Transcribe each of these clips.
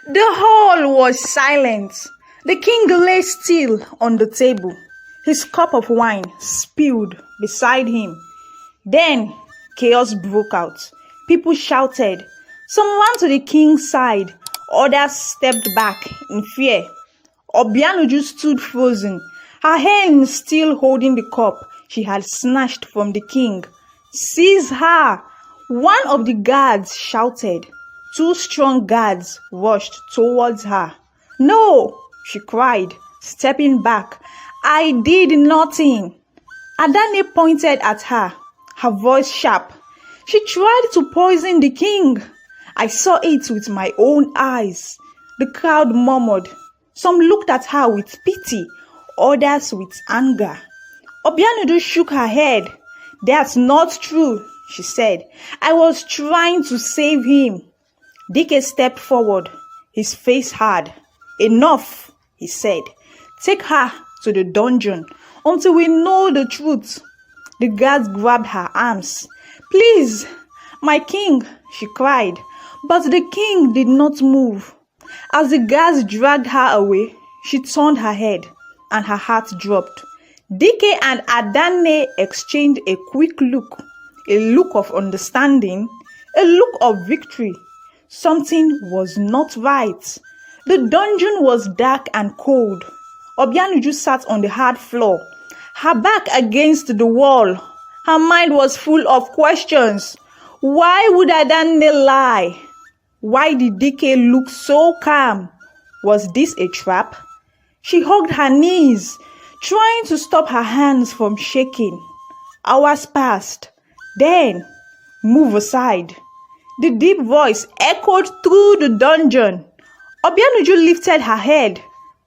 The hall was silent. The king lay still on the table, his cup of wine spilled beside him. Then chaos broke out. People shouted. Some ran to the king's side. Others stepped back in fear. Obianuju stood frozen, her hands still holding the cup she had snatched from the king. "Seize her!" One of the guards shouted. Two strong guards rushed towards her. "No!" she cried, stepping back. "I did nothing." Adane pointed at her, her voice sharp. "She tried to poison the king. I saw it with my own eyes." The crowd murmured. Some looked at her with pity, others with anger. Obianudu shook her head. "That's not true," she said. "I was trying to save him." Dike stepped forward, his face hard. "Enough," he said. "Take her to the dungeon until we know the truth." The guards grabbed her arms. "Please, my king," she cried. But the king did not move. As the guards dragged her away, she turned her head and her heart dropped. Dike and Adane exchanged a quick look, a look of understanding, a look of victory. Something was not right. The dungeon was dark and cold. Obianuju sat on the hard floor, her back against the wall. Her mind was full of questions. Why would Adane lie? Why did Dike look so calm? Was this a trap? She hugged her knees, trying to stop her hands from shaking. Hours passed. Then, "Move aside." The deep voice echoed through the dungeon. Obianuju lifted her head.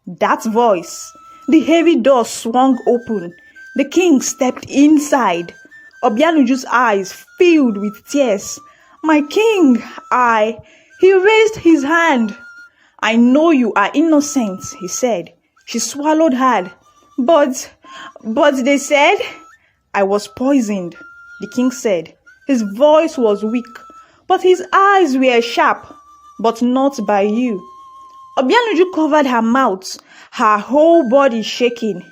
That voice. The heavy door swung open. The king stepped inside. Obianuju's eyes filled with tears. "My king, He raised his hand. "I know you are innocent," he said. She swallowed hard. But they said, "I was poisoned," the king said. His voice was weak, but his eyes were sharp. "But not by you." Obianuju covered her mouth, her whole body shaking.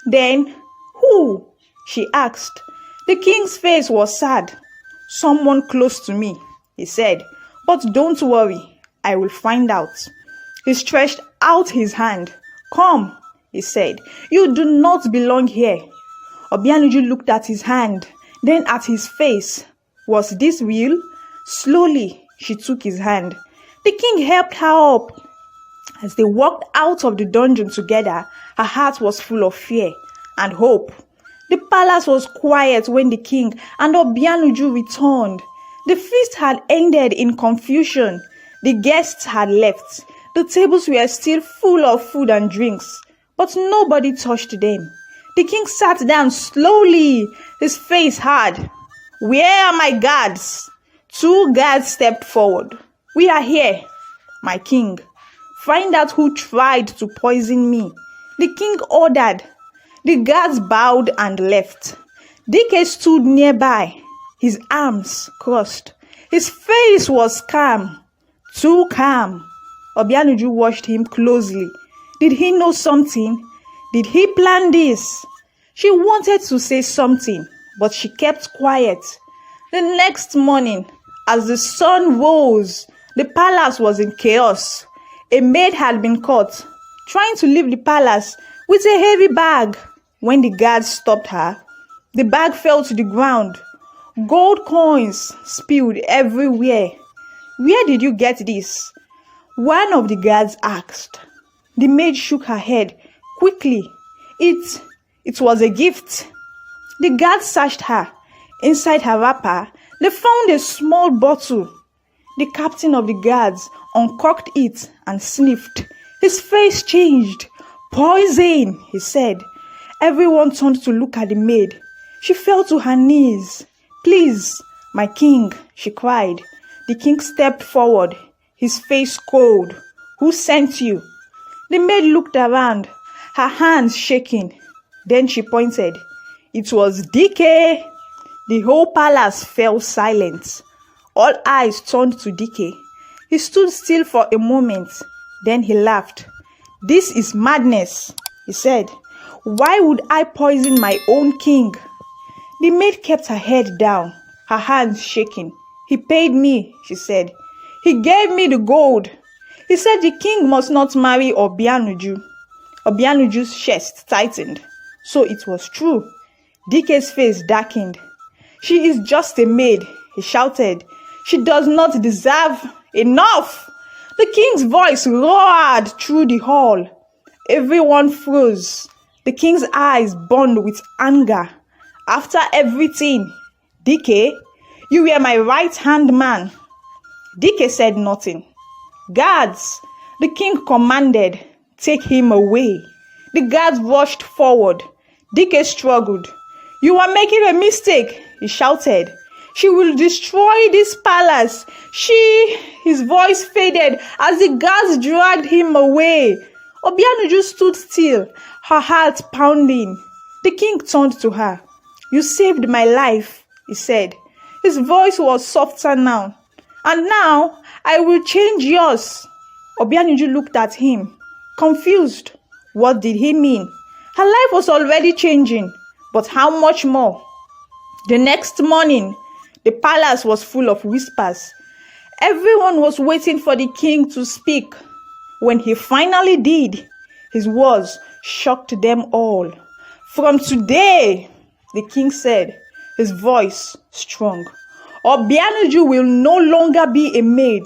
Then, "Who?" she asked. The king's face was sad. "Someone close to me," he said. "But don't worry, I will find out." He stretched out his hand. "Come," he said. "You do not belong here." Obianuju looked at his hand, then at his face. Was this real? Slowly, she took his hand. The king helped her up. As they walked out of the dungeon together, her heart was full of fear and hope. The palace was quiet when the king and Obianuju returned. The feast had ended in confusion. The guests had left. The tables were still full of food and drinks, but nobody touched them. The king sat down slowly, his face hard. "Where are my guards?" Two guards stepped forward. "We are here, my king. Find out who tried to poison me," the king ordered. The guards bowed and left. Dike stood nearby, his arms crossed. His face was calm, too calm. Obianuju watched him closely. Did he know something? Did he plan this? She wanted to say something, but she kept quiet. The next morning, as the sun rose, the palace was in chaos. A maid had been caught, trying to leave the palace with a heavy bag. When the guards stopped her, the bag fell to the ground. Gold coins spilled everywhere. "Where did you get this?" one of the guards asked. The maid shook her head quickly. It was a gift." The guards searched her. Inside her wrapper, they found a small bottle. The captain of the guards uncorked it and sniffed. His face changed. "Poison," he said. Everyone turned to look at the maid. She fell to her knees. "Please, my king," she cried. The king stepped forward, his face cold. "Who sent you?" The maid looked around, her hands shaking. Then she pointed. It was Dike. The whole palace fell silent. All eyes turned to Dike. He stood still for a moment, Then he laughed. "This is madness," he said. "Why would I poison my own king?" The maid kept her head down, her hands shaking. "He paid me," she said. "He gave me the gold. He said the king must not marry Obianuju." Obianuju's chest tightened. So it was true. Dike's face darkened. "She is just a maid," he shouted. "She does not deserve enough." The king's voice roared through the hall. Everyone froze. The king's eyes burned with anger. "After everything, Dike, you were my right-hand man." Dike said nothing. "Guards," the king commanded, "take him away." The guards rushed forward. Dike struggled. "You are making a mistake," he shouted. "She will destroy this palace. His voice faded as the guards dragged him away. Obianuju stood still, her heart pounding. The king turned to her. "You saved my life," he said. His voice was softer now. "And now I will change yours." Obianuju looked at him, confused. What did he mean? Her life was already changing, but how much more? The next morning, the palace was full of whispers. Everyone was waiting for the king to speak. When he finally did, his words shocked them all. "From today," the king said, his voice strong, "Obianuju will no longer be a maid.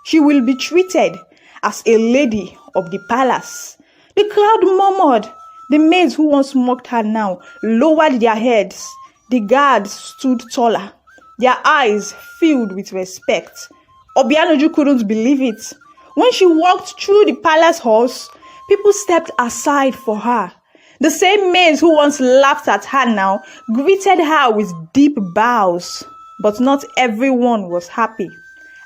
She will be treated as a lady of the palace." The crowd murmured. The maids who once mocked her now lowered their heads. The guards stood taller, their eyes filled with respect. Obianuju couldn't believe it. When she walked through the palace halls, people stepped aside for her. The same maids who once laughed at her now greeted her with deep bows. But not everyone was happy.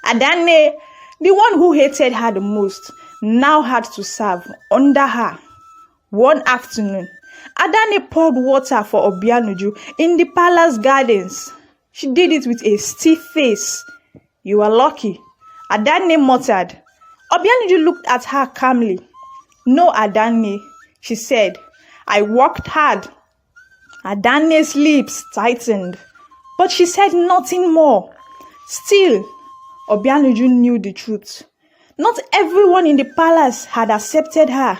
Adane, the one who hated her the most, now had to serve under her. One afternoon, Adane poured water for Obianuju in the palace gardens. She did it with a stiff face. "You are lucky," Adane muttered. Obianuju looked at her calmly. "No, Adane," she said. "I worked hard." Adane's lips tightened, but she said nothing more. Still, Obianuju knew the truth. Not everyone in the palace had accepted her,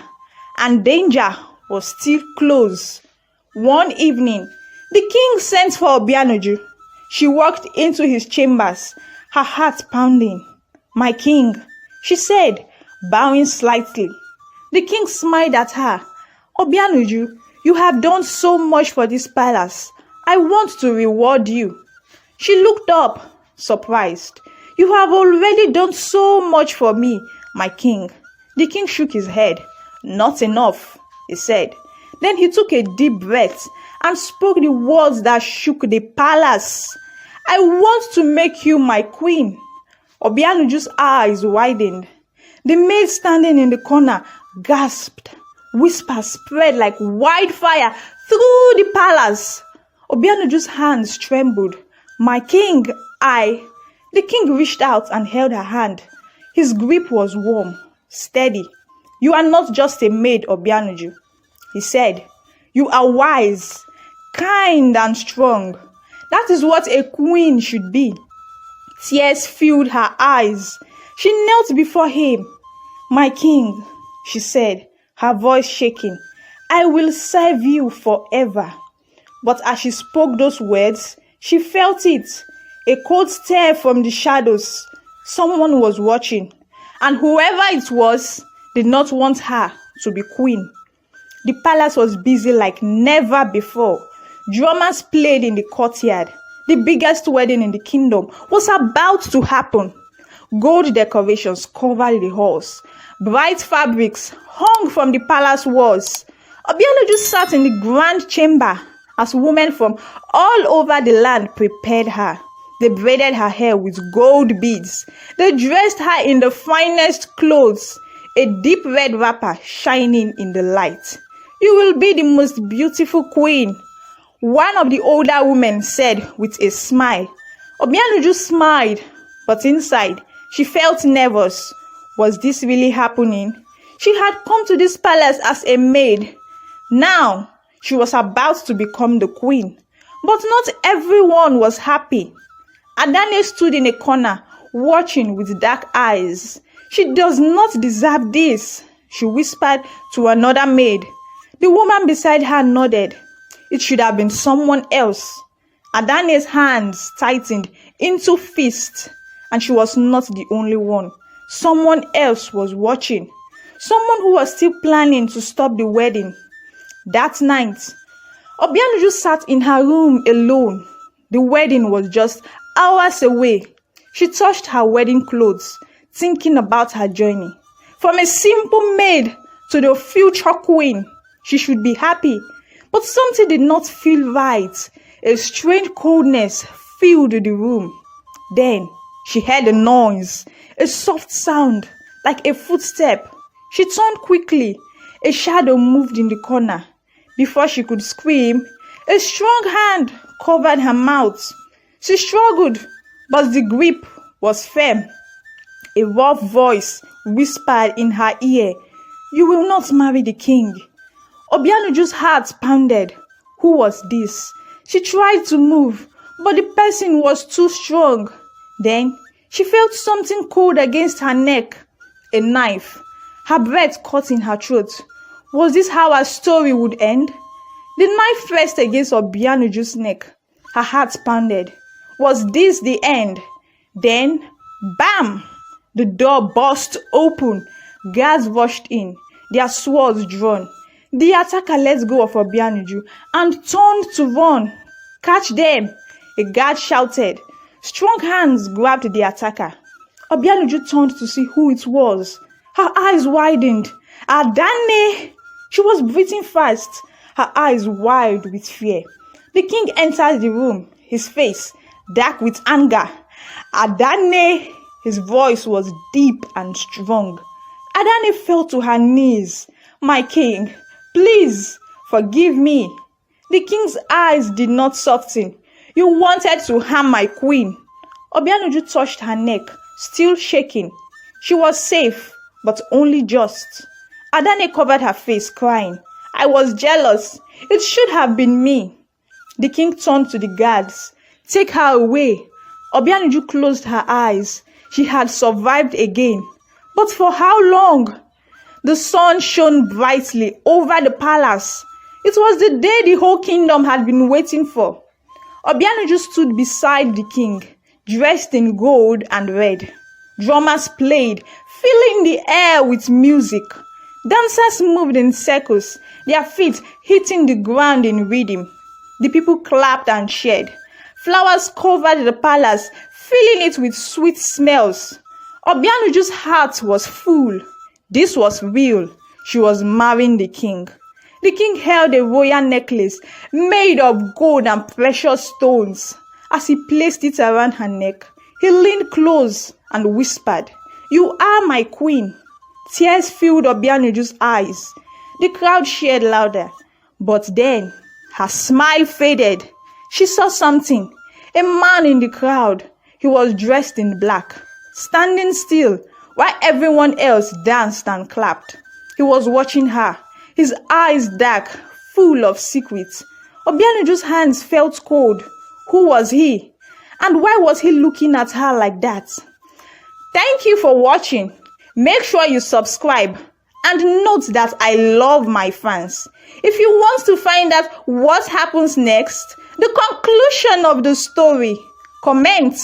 and danger was still close. One evening, the king sent for Obianuju. She walked into his chambers, her heart pounding. "My king," she said, bowing slightly. The king smiled at her. "Obianuju, you have done so much for this palace. I want to reward you." She looked up, surprised. "You have already done so much for me, my king." The king shook his head. "Not enough," he said. Then he took a deep breath and spoke the words that shook the palace. "I want to make you my queen." Obianuju's eyes widened. The maid standing in the corner gasped. Whispers spread like wildfire through the palace. Obianuju's hands trembled. "My king, The king reached out and held her hand. His grip was warm, steady. "You are not just a maid, Obianuju," he said. "You are wise, kind and strong. That is what a queen should be." Tears filled her eyes. She knelt before him. "My king," she said, her voice shaking, "I will serve you forever." But as she spoke those words, she felt it, a cold stare from the shadows. Someone was watching, and whoever it was did not want her to be queen. The palace was busy like never before. Drummers played in the courtyard. The biggest wedding in the kingdom was about to happen. Gold decorations covered the halls. Bright fabrics hung from the palace walls. Obianuju sat in the grand chamber as women from all over the land prepared her. They braided her hair with gold beads. They dressed her in the finest clothes, a deep red wrapper shining in the light. "You will be the most beautiful queen," one of the older women said with a smile. Obianuju smiled, but inside she felt nervous. Was this really happening? She had come to this palace as a maid. Now, she was about to become the queen. But not everyone was happy. Adanne stood in a corner, watching with dark eyes. She does not deserve this, she whispered to another maid. The woman beside her nodded. It should have been someone else. Adanne's hands tightened into fists, and she was not the only one. Someone else was watching. Someone who was still planning to stop the wedding. That night, Obianuju sat in her room alone. The wedding was just hours away. She touched her wedding clothes, thinking about her journey. From a simple maid to the future queen, she should be happy. But something did not feel right. A strange coldness filled the room. Then she heard a noise, a soft sound, like a footstep. She turned quickly. A shadow moved in the corner. Before she could scream, a strong hand covered her mouth. She struggled, but the grip was firm. A rough voice whispered in her ear, "You will not marry the king." Obianuju's heart pounded. Who was this? She tried to move, but the person was too strong. Then she felt something cold against her neck. A knife. Her breath caught in her throat. Was this how her story would end? The knife pressed against Obianuju's neck. Her heart pounded. Was this the end? Then, bam! The door burst open. Guards rushed in, their swords drawn. The attacker let go of Obianuju and turned to run. "Catch them!" a guard shouted. Strong hands grabbed the attacker. Obianuju turned to see who it was. Her eyes widened. Adanne! She was breathing fast, her eyes wide with fear. The king entered the room, his face dark with anger. "Adanne!" His voice was deep and strong. Adanne fell to her knees. "My king, please forgive me." The king's eyes did not soften. "You wanted to harm my queen." Obianuju touched her neck, still shaking. She was safe, but only just. Adanne covered her face, crying, "I was jealous. It should have been me." The king turned to the guards. "Take her away." Obianuju closed her eyes. She had survived again. But for how long? The sun shone brightly over the palace. It was the day the whole kingdom had been waiting for. Obianuju stood beside the king, dressed in gold and red. Drummers played, filling the air with music. Dancers moved in circles, their feet hitting the ground in rhythm. The people clapped and cheered. Flowers covered the palace, filling it with sweet smells. Obianuju's heart was full. This was real. She was marrying the king. The king held a royal necklace made of gold and precious stones. As he placed it around her neck, he leaned close and whispered, "You are my queen." Tears filled Obianuju's eyes. The crowd cheered louder. But then, her smile faded. She saw something. A man in the crowd. He was dressed in black, standing still while everyone else danced and clapped. He was watching her, his eyes dark, full of secrets. Obianuju's hands felt cold. Who was he? And why was he looking at her like that? Thank you for watching. Make sure you subscribe and note that I love my fans. If you want to find out what happens next, the conclusion of the story, comment,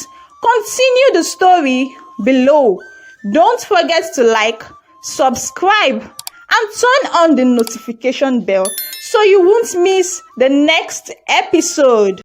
continue the story below. Don't forget to like, subscribe, and turn on the notification bell so you won't miss the next episode.